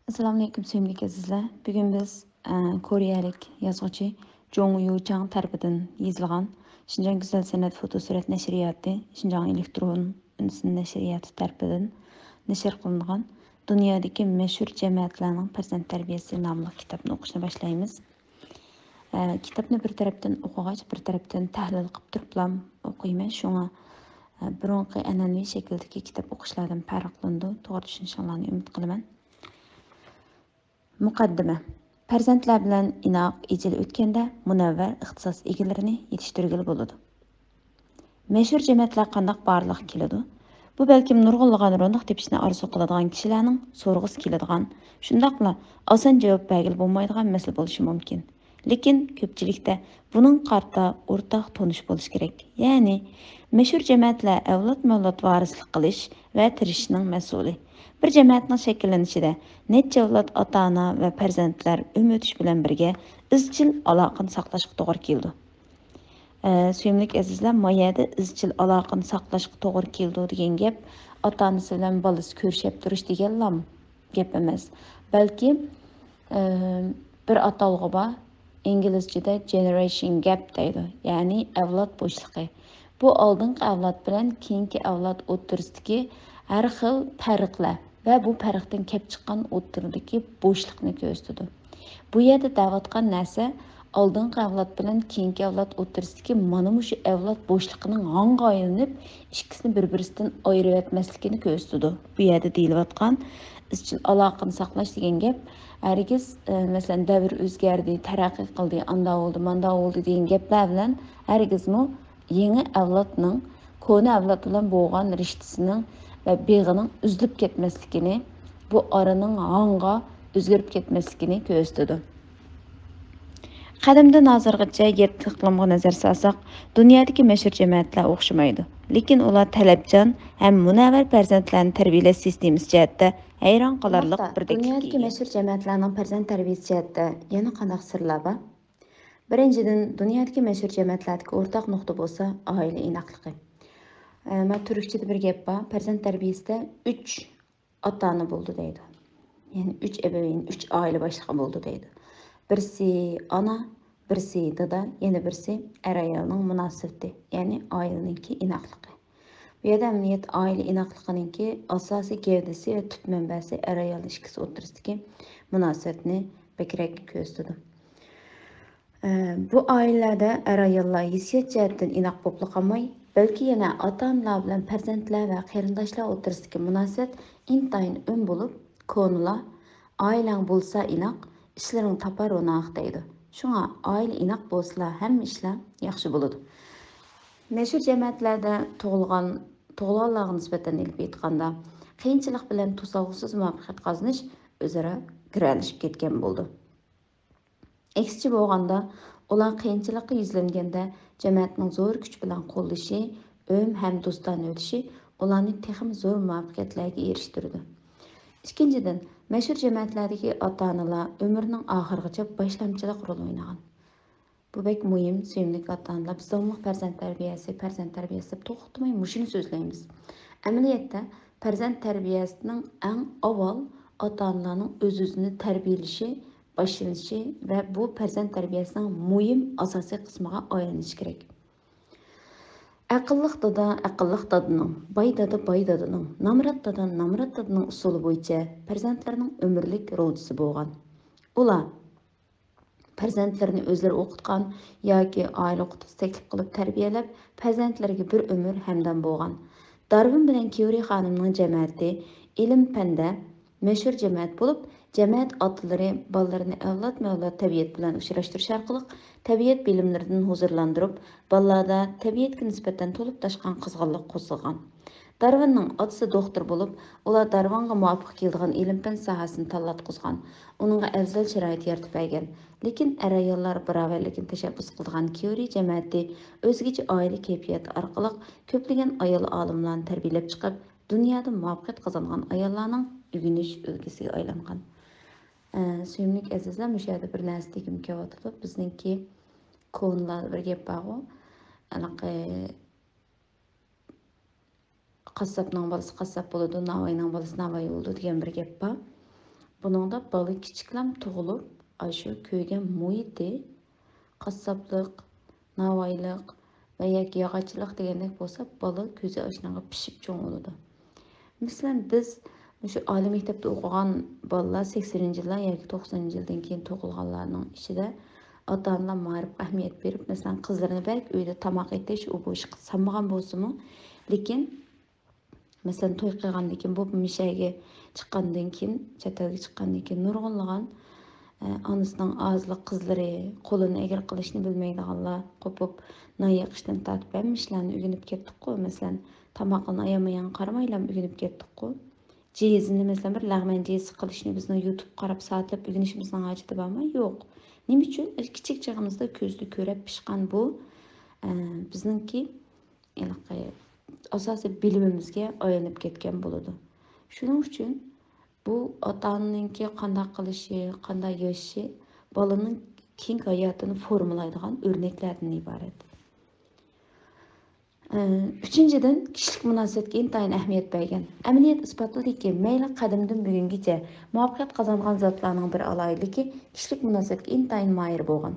Assalamu alaykum sevimli azizlar. Bugün biz Koreyalik yazıcı Jong Yoo Chang tarafidan yazılgan Şinjan Güzel Sanat Fotosurat Nashriyatı, Şinjan Elektron Ünsün Nashriyatı tarafidan nashr qilingan Dunyodagi mashhur jamiyatlarning farzand tarbiyasi nomli kitobni o'qishni boshlaymiz. Kitobni bir tarafdan o'qigach, bir tarafdan tahlil qilib turib o'qiyman. Shunga burunqi an'anaviy shakldagi kitob o'qishlardan farqlandi. To'g'ri tushunishinglarni umid qilaman. Muqaddima. Farzandlar bilan inoq ijil o'tganda munavvar ixtisos egalarini yetishtirgili bo'ladi. Mashhur jamiyatlar qandoq barliq keladi? Bu balkim nurg'unlagan ronaq tepishni orzu qiladigan kishilarning so'rg'isi keladigan, shundaqla oson javob bergili bo'lmaydigan masala bo'lishi mumkin. Lekin ko'pchilikda buning qarta o'rtaq tonish bo'lishi kerak. Ya'ni mashhur jamiyatlar avlod-mavlod varislik qilish va tirishishning mas'uli. Bir jamiyatning shakllanishida necha avlod ota-ona va farzandlar umr o'tish bilan birga izchil aloqani saqlashga to'g'ri keldi. Suyimlik azizlar, mayada izchil aloqani saqlashga to'g'ri keldi degan gap ota-onasi bilan bolasi ko'rishib turish degan gap emas. Balki bir atalg'i bor, inglizchada generation gap deydi. Ya'ni avlod bo'shliqi. Bu oldingi avlod bilan keyingi avlod o'rtasidagi har xil farqlar va bu farqdan kelib chiqqan o'rtadagi bo'shliqni ko'rsatadi. Bu yerda da'vatgan narsa oldingi avlod bilan keyingi avlod o'rtasidagi mana shu avlod bo'shliqining hanga aylanib ikkisini bir-biridan ayirib etmasligini ko'rsatadi. Bu yerda deyilayotgan izchil aloqani saqlash degan gap hargiz masalan davr o'zgardi, taraqqiy qildi, anda bo'ldi, manda bo'ldi degan gaplar bilan hargizmi yangi avlodning ko'ni avlod bilan bo'lgan rishtasining va beg'ining uzilib ketmasligini, bu oraning hanga o'zgarib ketmasligini ko'rsatadi. Qadimdan hozirgacha yetti iqlimga nazar solsak, dunyodagi mashhur jamiyatlar o'xshamaydi. Lekin ular talabchan ham munavvar farzandlarni tarbiyalash sistemasi jihatda hayron qolarliq birdeklikka ega. Dunyodagi mashhur jamiyatlarning farzand tarbiyasi jihatda yana qanday sirlar bor? Birinchidan, dunyodagi mashhur jamiyatlardagi o'rtaq nuqta bo'lsa, oila inoqligi. Men turkchada bir gap bor, farzand tarbiyasida 3 ota-ona bo'ldi deydi. Ya'ni 3 ebeveyn, 3 oila boshlig'i bo'ldi deydi. Birisi ana, birisi dada, yana birisi er-ayolning munosabati, ya'ni oilaningki inoqligi. Bu yerda amaliyot oila inoqligininki asosiy gavdasi va tut manbasi er-ayol ikkisi o'rtasidagi munosabatni bakrak ko'rsatadi. Bu oilalarda er-ayollar hissiyot jihatdan inoq bo'lib qolmay, balki yana ota-onalar bilan farzandlar va qarindoshlar o'rtasidagi munosabat intayin bo'lib, ko'nlar oilang bo'lsa inoq, ishlaring topar ro'naq deydi. Shunga oila inoq bo'lsa, hamma ishlar yaxshi bo'ladi. Mashhur jamiyatlarda tug'ilganlarga nisbatan ilib aytganda, qiyinchilik bilan to'sovsiz muvaffaqiyat qozonish o'zaro giralishib ketgan bo'ldi. Aksicha bo'lganda, ular qiyinchilikqa yuzlanganda jamiyatning zo'r kuch bilan qo'llashi, ham do'stona o'tishi ularni texnik zo'r muvaffaqiyatlarga erishtirdi. Ikkinchidan, mashhur jamiyatlardagi ota-onalar umrining oxirigacha boshlamchilik rol o'ynagan. Bu bek muhim, sevimli ota-onalar. Biz farzand tarbiyasi deb to'xtamay mushuni so'zlaymiz. Amaliyotda farzand tarbiyasining eng avval ota-onalarning o'z-o'zini tarbiyalashi boshlanishi va bu farzand tarbiyasining muhim asosiy qismiga aylanishi kerak. Aqlliq dada aqlliq dadaning, boy dadaning, namrat dadaning usuli bo'yicha farzandlarning umrlik ro'jisi bo'lgan. Ular farzandlarini o'zlari o'qitgan yoki oila o'qituvchisi taklif qilib tarbiyalab, farzandlariga bir umr hamdam bo'lgan. Darwin bilan Curie xonimning jamiyati ilm-fanda mashhur jamiyat bo'lib, jamiyat otalari bolalarini avlod-mavlod tabiat bilan uchrashtirish orqali tabiat bilimlaridan huzurlantirib, bolalarda tabiatga nisbatan to'lib toshgan qizg'inlik qo'zg'agan. Darwinning otasi doktor bo'lib, ular Darwinga muvofiq keladigan ilm-fan sohasini tanlatqizgan. Uningga afzal sharoit yaratib bergan. Lekin er-ayollar barobarligini tashabbus qilgan Curie jamiyati o'zgacha oila kayfiyati orqali ko'plagan ayol olimlarni tarbiyalab chiqib, dunyoda muvaffaqiyat qozongan ayollarning o'rganish ulgisiga aylangan. Suyimli azizlar, bu yerda bir narsa degim kelyapti. Bizningki ko'nlar bir gap bor. Qassobning bolasi qassob bo'ladi, navoiyning bolasi navoiy bo'ladi degan bir gap bor. Buningda bola kichiklam tug'ilib, shu ko'ygan muhiti qassoblik, navoiylik va yoki yog'ochchilik degandek bo'lsa, bola ko'zi oshnanga pishib cho'ng bo'ladi. Masalan, biz shu oliy maktabda o'qigan bolalar 80-yillar yoki 90-yildan keyin tug'ilganlarning ichida ota-onalar ma'rifga ahamiyat berib, masalan, qizlarini balki uyda tamoq etish, u bu ishga sanmagan bo'lsa-mu, lekin masalan, to'y qilgandan keyin bu mishaga chiqqandan keyin, chet elga chiqqandan keyin nurg'unlagan onasining ozliq qizlari, qo'lini egir qilishni bilmaydiganlar qo'pib, non yiqishdan tortib hamma ishlarni o'rganib ketdik-ku. Masalan, tamoqni ayamayan qaramaylam o'rganib ketdik-ku. Cezini masalan bir lag'man cezi qilishni bizni YouTube qarab soatlab o'rganishimizning hojati bormi? Yo'q. Nima uchun? Kichik chog'imizda ko'zda ko'rib pishgan bu bizningki asosiy bilimimizga aylanib ketgan bo'ladi. Shuning uchun bu ota-onaninki qanday qilishi, qanday yashashi bolaning keyingi hayotini formulaydigan o'rnaklardan iborat. Uchinchidan, kishilik munosabatga intayin ahamiyat bergan. Amaliyot isbotladiki, mayli qadimdan bugungacha muvaffaqiyat qozongan zotlarning bir alohidaligi kishilik munosabatga intayin moyil bo'lgan.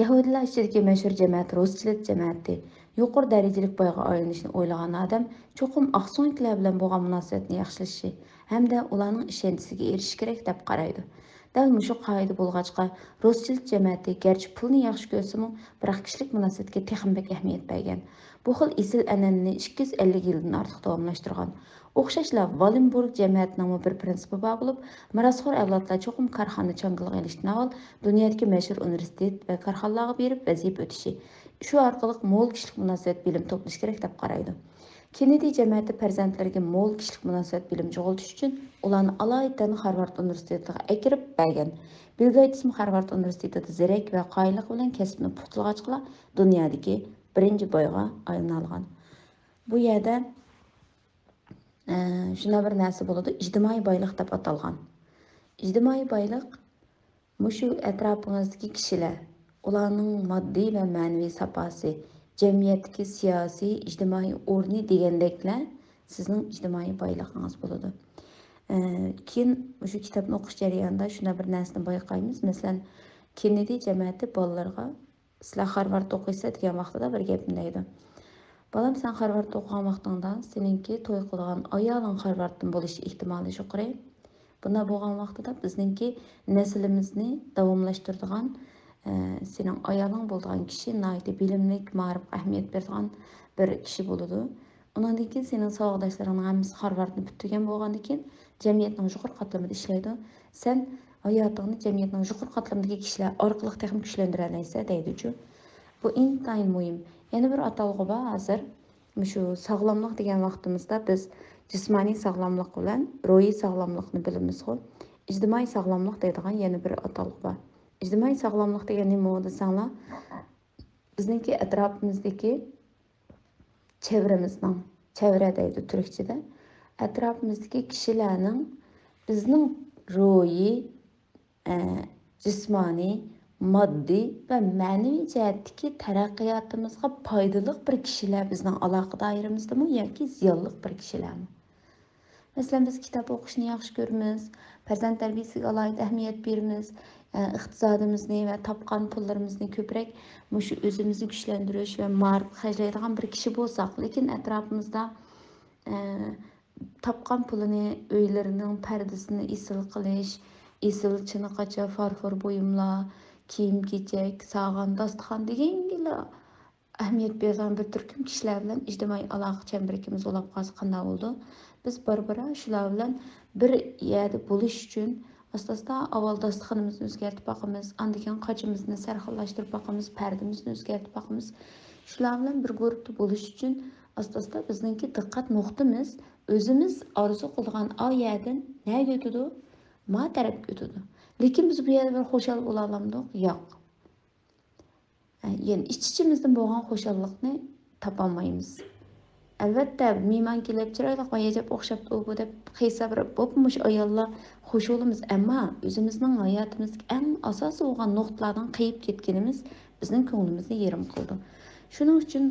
Yahudilar ichidagi mashhur jamoat Rothschild jamoati yuqori darajalik boyga aylanishni o'ylagan odam cho'qim oqso'nglar bilan bo'lgan munosabatni yaxshilashi hamda ularning ishonchisiga erishish kerak deb qaraydi. Dal mushu qoida bo'lg'achqa Rothschild jamoati garchi pulni yaxshi ko'rsa-mu, biroq kishilik munosabatga texnik ahamiyat bergan. Bu xil esil an'anani 250 yildan ortiq davomlashtirgan. O'xshashla Valenburg jamoatining bir prinsipi bor bo'lib, mirosxo'r avlodlar cho'qim korxona changilg'i ilishdan avval dunyodagi mashhur universitet va korxonalarga berib vazifa o'tishi. Shu orqali mo'l kishilik munosabat bilim to'plash kerak deb qaraydi. Kennedy jamoati farzandlariga mo'l kishilik munosabat bilim jo'g'iltish uchun ularni alohida Harvard universitetiga akirib bergan. Bill Gates Harvard universitetida zirak va qoyillik bilan kasbni puxtalag'achqa dunyodagi birinchi boyga aylangan. Bu yerda shuna bir narsa bo'ladi, ijtimoiy boylik deb atalgan. Ijtimoiy boylik mushu atrofimizdagi kishilar, ularning moddiy va ma'naviy saposi, jamiyatdagi siyosiy, ijtimoiy o'rni degandeklar sizning ijtimoiy boyligingiz bo'ladi. Keyin shu kitobni o'qish jarayonida shuna bir narsani bayqaymiz. Masalan, Kennedy jamoati bolalarga sizlar Harvard o'qiysiz degan vaqtida bir gapni deydi. Balam, sen Harvard o'qigan vaqtingda seninki to'y qilgan ayoling Harvarddan bo'lish ehtimoli yuqori. Bunda bo'lgan vaqtida bizningki naslimizni davomlashtiradigan sening ayoling bo'lgan kishi naydi bilimlik, ma'rif, ahamiyat beradigan bir kishi bo'ladi. Undan keyin sening savodoshlaringning hammasi Harvardni bitirgan bo'lgandan keyin jamiyatning yuqori qatlamida ishlaydi. Sen hayotingni jamiyatning yuqori qatlamidagi kishilar orqali ham kuchlantira olaysan deydi-ku. Bu intayin muhim. Yana bir atalg'i bor hozir. Shu sog'lomlik degan vaqtimizda biz jismoniy sog'lomlik bilan ruhiy sog'lomlikni bilamiz-ku. Ijtimoiy sog'lomlik deydigan yana bir atalg'i bor. Ijtimoiy sog'lomlik degan nima desanglar, bizningki atrofimizdagi çevremizning, çevre deydi Türkçe'de, atrofimizdagi kishilarning bizning ruhiy, jismoniy, moddiy va ma'naviy jihatdagi taraqqiyotimizga foydali bir kishilar bizning aloqa doiramizdami yoki ziyonli bir kishilarmi? Masalan, biz kitob o'qishni yaxshi ko'ramiz, farzand tarbiyasiga alohida ahamiyat beramiz, iqtisodimizni va topgan pullarimizni ko'proq shu o'zimizni kuchlantirish va ma'rif xarjlaydigan bir kishi bo'lsak, lekin atrofimizda topgan pulini uylarining pardasini isil qilish, isil chiniqacha farfor buyumlar, kiyim-kechak, sog'an dasturxon degangina ahamiyat bergan bir turkum kishilar bilan ijtimoiy aloqa chambarimiz ulab qolsa qanday bo'ldi? Biz barbara shular bilan bir yerda bo'lish uchun asta-asta avval dasturxonimizni o'zgartirib boqamiz, andan keyin qochimizni sarxillashtirib boqamiz, pardamizni o'zgartirib boqamiz. Shular bilan bir guruhda bo'lish uchun asta-asta bizningki diqqat nuqtamiz o'zimiz orzu qilgan o yerdan nega o'tadi? Ma tarafga o'tadi. Lekin biz bu yerda bir xo'shal bo'la olamdik? Yo'q. Yani iç-içimizden bo'lgan xo'shallikni topolmaymiz. Albatta, mehmon kelib chiroyli qo'yajab o'xshab bu deb qiysa bir bo'pmish ayollar xush bo'lamiz, ammo o'zimizning hayotimizdagi eng asosiy bo'lgan nuqtalardan qiyib ketganimiz bizning ko'nglimizni yerim qildi. Shuning uchun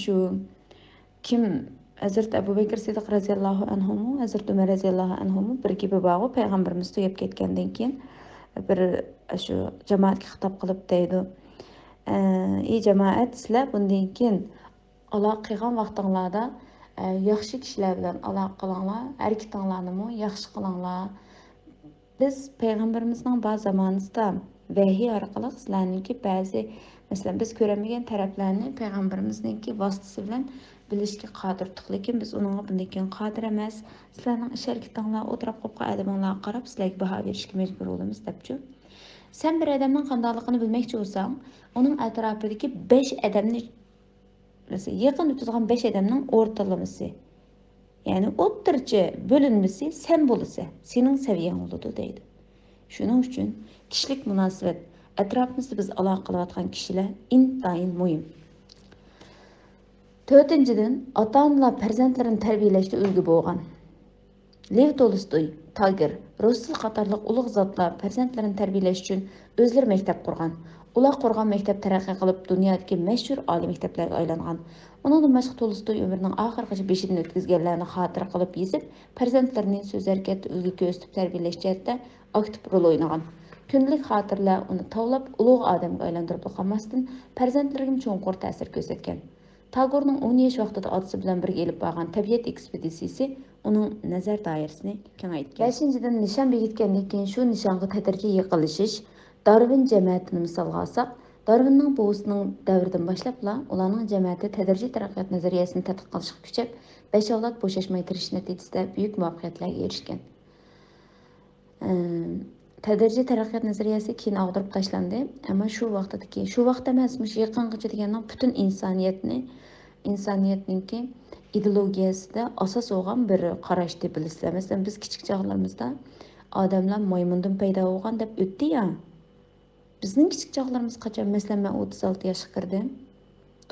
shu kim Hazrat Abu Bakr Siddiq raziyallohu anhu, Hazrat Umar raziyallohu anhu bir gibi bağı payg'ambarimiz tugab ketgandan keyin bir shu jamoatga xitob qilib deydi. Ey jamoat, sizlar bundan keyin aloqa qilgan vaqtinglarda yaxshi kishilar bilan aloqa qilinglar, harakatinglarni yaxshi qilinglar. Biz payg'ambarimizning ba'zi zamonida vahiy orqali sizlarniki ba'zi masalan biz ko'ramagan taraflarni payg'ambarimizniki vositasi bilan bilishga qodirdik, lekin biz uningga bundan keyin qodir emas. Sizlarning ish harakatinglar, o'tirib qolib adaminglarga qarab sizlarga baho berishga majbur bo'lamiz debchi. Sen bir odamning qandoqligini bilmoqchi bo'lsang, uning atrofidagi 5 odamni mesela yaqin o'tadigan 5 odamning o'rtalamasi, ya'ni o'ttirchi bo'linmasi sen bo'lsa, sening saviyang bo'ladi deydi. Shuning uchun kishilik munosabat, atrofimizda biz aloqa qilayotgan kishilar intayin muhim. To'rtinchidan, ota-onalar farzandlarini tarbiyalashda ulgu bo'lgan. Lev Tolstoy, Tagir, Russell qatorliq ulug' zotlar farzandlarini tarbiyalash uchun o'zlari maktab qurgan. Ular qurgan maktab taraqqiy qilib dunyodagi mashhur oliy maktablarga aylangan. Uningdan boshqa Tolstoy umrining oxirigacha beshidan o'tkazganlarni xotira qilib yezib, farzandlarini so'z harakatda ulgu ko'rsatib tarbiyalash jihatda aktiv rol o'ynagan. Kundalik xotirlar uni tavlab ulug' odamga aylantirib qolmasdan farzandlariga cho'nqur ta'sir ko'rsatgan. Tagorning 10 yosh vaqtida otasi bilan birga elib borgan tabiat ekspeditsiyasi uning nazar doirasini kengaytgan. 5-dan nishon belgitgandan keyin shu nishonga tadrijiy yiqilishish Darwin jamiyatini misolga olsak, Darwinning buvisining davridan boshlabla ularning jamiyati tadrijiy taraqqiyot nazariyasini tadqiq qilishga kuchab, 5 avlod bo'shashmay tirish natijasida buyuk muvaffaqiyatlarga erishgan. Tadrijiy taraqqiyot nazariyasi keyin ag'dirib tashlandi, ammo shu vaqt emas, yaqingacha deganning butun insoniyatninki ideologiyasida asos bo'lgan bir qarash deb bilasizlar. Masalan, biz kichik chog'larimizda odamlar maymundan paydo bo'lgan deb o'tdi ya. Bizning kichik chog'larimiz qachon? Masalan, men 36 yoshga kirdim.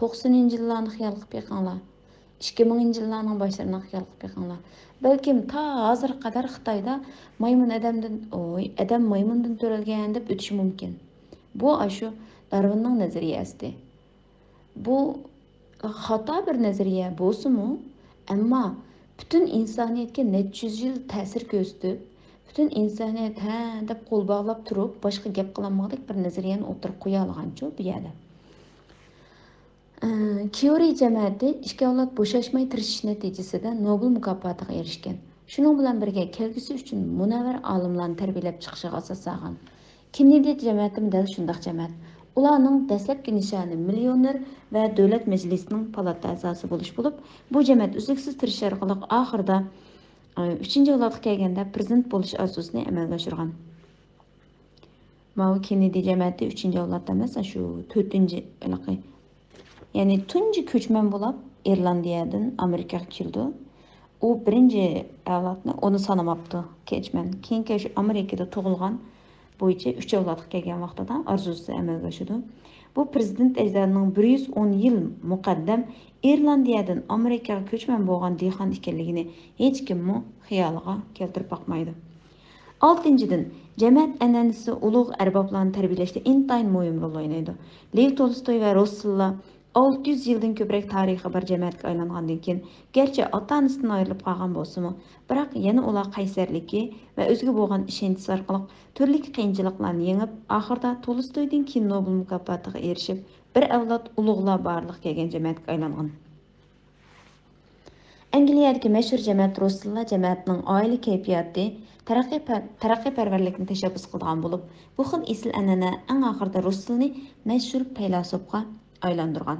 90-yillarni xiyol qilib yiqinglar. 2000-yillarning boshlarini xiyol qilib yiqinglar. Balkim ta hozir qadar Xitoyda maymun adam maymundan to'ralgan deb o'tishi mumkin. Bu shu Darwinning nazariyasi. Bu xato bir nazariya bo'lsa-mu, ammo butun insoniyatga necha yil ta'sir ko'rsatib, butun insoniyat ha deb qo'l bog'lab turib, boshqa gap qilolmadik bir nazariyani o'tirib qo'ya olganchu bu yerda. Kiyori jamiyati 2 avlod bo'shashmay tirishish natijasida Nobel mukofotiga erishgan. Shuning bilan birga kelgusi uchun munavvar olimlarni tarbiyalab chiqishiga asos solgan. Kennedy jamiyati dal shundoq jamiyat. Ularning dastlabki nishoni millioner va davlat majlisining palata a'zosi bo'lish bo'lib, bu jamiyat uzluksiz tirish orqali oxirida 3-avlodga kelganda prezident bo'lish orzusini amalga oshirgan. Mao Kennedy jamiyati 3-avlod emas, shu 4-aloqa. Ya'ni tunji ko'chman bo'lib Irlandiyadan Amerikaga keldi. U 1-avlodni onu sanamapti, ko'chman. Keyin shu Amerikada tug'ilgan bo'yicha 3-avlodga kelgan vaqtida orzusi amalga oshdi. Bu prezident ajdodining 110 yil muqaddam Irlandiyadan Amerikaga ko'chman bo'lgan dehqon ekanligini hech kim xiyoliga keltirib boqmaydi. 6-dan jamiyat an'anasi ulug' arboblarni tarbiyalashda intayin muhim rol o'ynaydi. Lev Tolstoy va Russell 600 yildan ko'proq tarixi bir jamiyatga aylangandan keyin garchi ota-onasidan ayrilib qolgan bo'lsa-mu, biroq yana ular qaysarligi va o'ziga bo'lgan ishonchi orqali turli qiyinchiliklarni yengib, oxirida Tolstoydan keyin Nobel mukofotiga erishib, bir avlod ulug'lar borliq kelgan jamiyatga aylangan. Angliyadagi mashhur jamiyat Russell jamiyatining oila kayfiyati taraqqiyparvarlikni tashabbus qilgan bo'lib, bu xil esil an'ana eng oxirida Russellni mashhur faylasufga aylantirgan.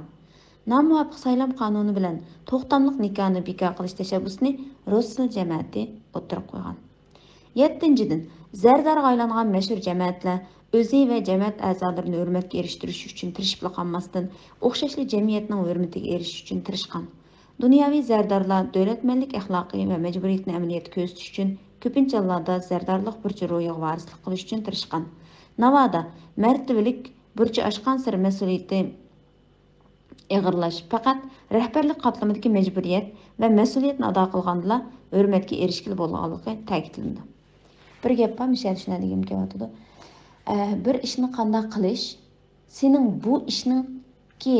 Nomuvofiq saylov qonuni bilan to'xtamliq nikohni bekor qilish tashabbusini Russell jamiyati o'tirib qo'ygan. 7-dan zardarga aylangan mashhur jamiyatlar o'zi va jamiyat a'zolarini hurmatga erishtirish uchun tirishib qolmasdan, o'xshashli jamiyatning hurmatiga erishish uchun tirishgan. Dunyoviy zardarlar davlatmanlik axloqiy va majburiyatni amaliyotga ko'rsatish uchun ko'pincha hollarda zardarlik burchi ro'yiga varislik qilish uchun tirishgan. Navoda martabalik burchi oshgan sari mas'uliyati ig'irlash, faqat rahbarlik qatlamidagi majburiyat va mas'uliyatni ado qilganda hurmatga erishgili bo'lganligi ta'kidlandi. Bir gap bor, misol shuna degim kelyapti. Bir ishni qanday qilish, sening bu ishningki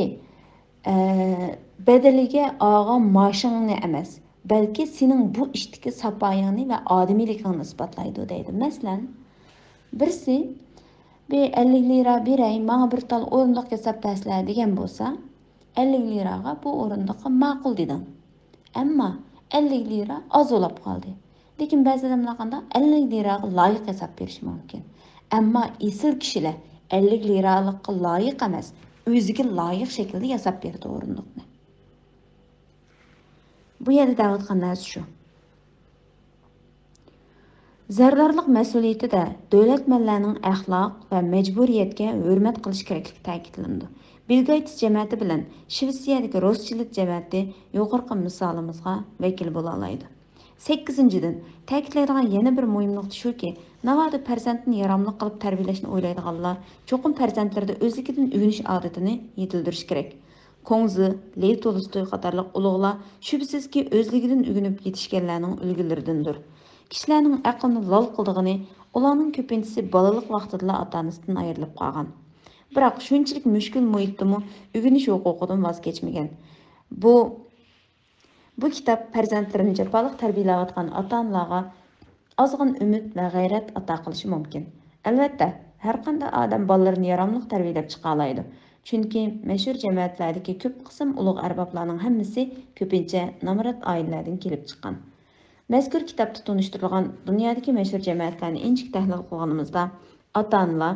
bedeliga olgan maoshingni emas, balki sening bu ishdagi sapoyingni va odamiyligingni isbotlaydi deydi. Masalan, birisi bir 50 lira beray, bana bir tal o'rindiq yasab tasla degan bo'lsa, 50 liraga bu o'rindiqqa ma'qul dedim. Ammo 50 lira oz bo'lib qoldi. Lekin ba'zi odamlar qanda 50 liraga loyiq hesab berish mumkin. Ammo esil kishilar 50 liralikqa loyiq emas, o'ziga loyiq shaklda yasab berdi o'rindiqni. Bu yerda da'vatgan narsa shu. Zardorlik mas'uliyatida davlatmanlarning axloq va majburiyatga hurmat qilish kerakligi ta'kidlandi. Bill Gates jamiyati bilan Shvetsiyadagi Rothschild jamiyati yuqorqi misolimizga vakil bo'la oladi. 8-dan ta'kidlaydigan yana bir muhim nuqta shuki, navoda farzandni yaramli qilib tarbiyalashni o'ylaydiganlar cho'qim farzandlarda o'zligidan o'rganish odatini yetildirish kerak. Kongzi, Lev Tolstoy qatorliq ulug'lar shubsizki o'zligidan o'rganib yetishganlarning ulgilaridandir. Kişilərinin aqlını lal qıldığını, ularning ko'pinchisi balalik vaqtida ota-onasidan ayrilib qolgan. Biroq shunchalik mushkul muhitdimi o'rganish huquqidan voz kechmagan. Bu kitob farzandlarini jafoliq tarbiyalayotgan ota-onalarga ozg'in umid va g'ayrat ato qilishi mumkin. Albatta, har qanday odam bolalarini yaramli tarbiyalab chiqa oladi. Chunki mashhur jamiyatlardagi ko'p qism ulug' arboblarning hammasi ko'pincha nomrod oilalardan kelib chiqqan. Mazkur kitobda tunishtirilgan dunyodagi mashhur jamiyatlarni inchik tahlil qilganimizda, ota-onalar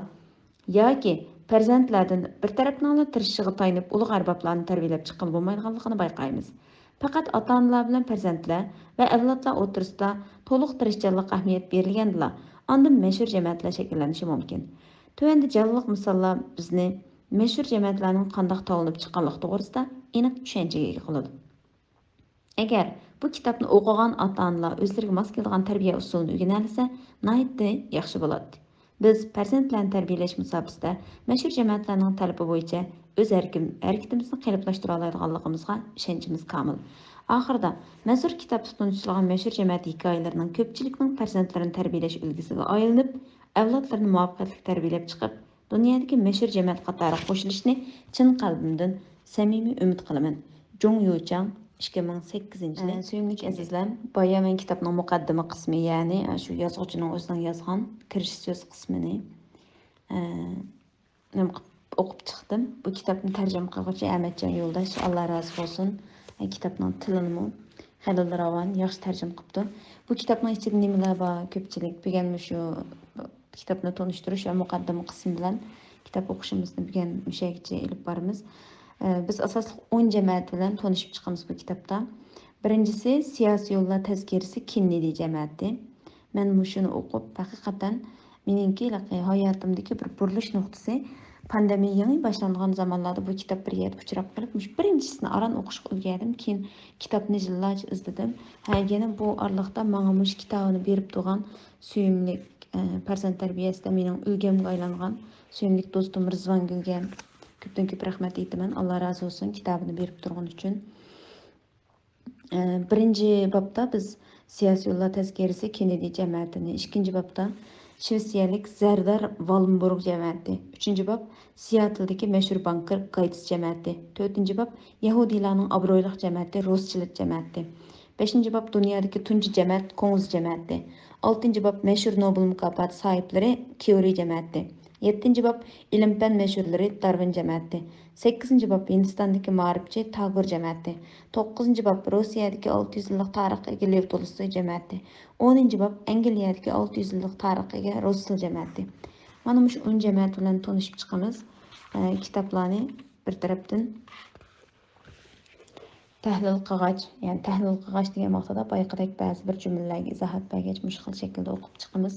yoki farzandlardan bir tarafning tirishiga tayanib ulug' arboblarni tarbiyalab chiqqan bo'lmaydiganligini bayqaymiz. Faqat ota-onalar bilan farzandlar va avlodlar o'rtasida to'liq tirishchanlik ahamiyat berilganda, ondan mashhur jamiyatlar shakllanishi mumkin. Tuvanda jonliq misollar bizni mashhur jamiyatlarning qanday to'linib chiqqanligi to'g'risida aniq tushunchaga ega qiladi. Agar bu kitobni o'qigan ota-onalar o'zlariga mos keladigan tarbiya usulini o'rganolsa, nihoyatda yaxshi bo'ladi. Biz farzandlarni tarbiyalash musobaqasida mashhur jamiyatlarning talabi bo'yicha o'z harakatimizni qalblashtira oladiganligimizga ishonchimiz komil. Oxirida mazkur kitobda tunishtirilgan mashhur jamiyat hikoyalarining ko'pchilikning farzandlarini tarbiyalash ulgisiga aylanib, avlodlarni muvaffaqiyatli tarbiyalab chiqib, dunyodagi mashhur jamiyat qatoriga qo'shilishni chin qalbimdan samimiy umid qilaman. Jong Yuchang 2008 yil. Suyimlik azizlar, boya men kitobning muqaddima qismi, ya'ni shu yozuvchining o'zining yozgan kirish so'z qismini o'qib chiqdim. Bu kitobni tarjima qiluvchi Ahmadjon Yo'ldosh, Alloh rozi bo'lsin. Kitobning tilini Halil Ravon yaxshi tarjima qilibdi. Bu kitobning ichida nimalar bor? Ko'pchilik bilgan shu kitobni tonishtirish va muqaddima qismi bilan kitob o'qishimizni bilgan mushakcha ilib boramiz. Biz asosli 10 jamiyat bilan tanishib chiqamiz bu kitobda. Birinchisi siyosiy yo'llar tazkirasi Kennedy jamiyati. Men shuni o'qib haqiqatan meningki hayotimdagi bir burilish nuqtasi. Pandemiya yangi boshlangan zamonlarda bu kitob bir yerda uchrab qolib, birinchisini aran o'qishga ulgurdim, keyin kitobni yillarcha izladim. Yana bu oraliqda menga mush kitobni berib turgan suyimli farzand tarbiyasida mening ulgamga aylangan suyimli do'stim Rizvon Gulga ko'pdan ko'p rahmat aytaman. Alloh rozi bo'lsin kitobini berib turgan uchun. Birinchi bobda biz siyosiy yo'llar tazkirasi Kennedy jamiyatini, ikkinchi bobda Shvetsiyalik Zardar Wallenberg jamiyati, uchinchi bob Seattledagi mashhur banker Gates jamiyati, to'rtinchi bob Yahudiylarning obro'li jamiyati Rothschild jamiyati, beshinchi bob dunyodagi tunji jamiyat Kongzi jamiyati, oltinchi bob mashhur Nobel mukofoti sohiblari Curie jamiyati, 7-bob ilm-fan mashhurlari Darwin jamiyati, 8-bob Hindistondagi ma'rifchi Tagore jamiyati, 9-bob Rossiyadagi 600 yillik tarixga ega Lev Tolstoy jamiyati, 10-bob Angliyadagi 600 yillik tarixga ega Rothschild jamiyati. Mana shu 10 jamiyat bilan tanishib chiqamiz. Kitoblarni bir tarafdan tahlil qilgach, ya'ni tahlil qilgach degan maqsadda bayqidek ba'zi bir jumlalarga izohat bergach mushkil shaklda o'qib chiqamiz.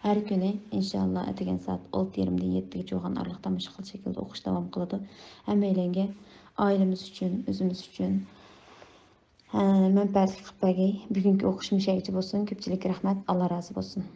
Har kuni inshaalloh atagan soat 6:20 dan 7gacha bo'lgan oralikda mushkil shaklda o'qish davom qiladi. Hammalarga oilamiz uchun, o'zimiz uchun manfaatli qilib bergay. Bugungi o'qish mushaycha bo'lsin. Ko'pchilik rahmat. Alloh rozi bo'lsin.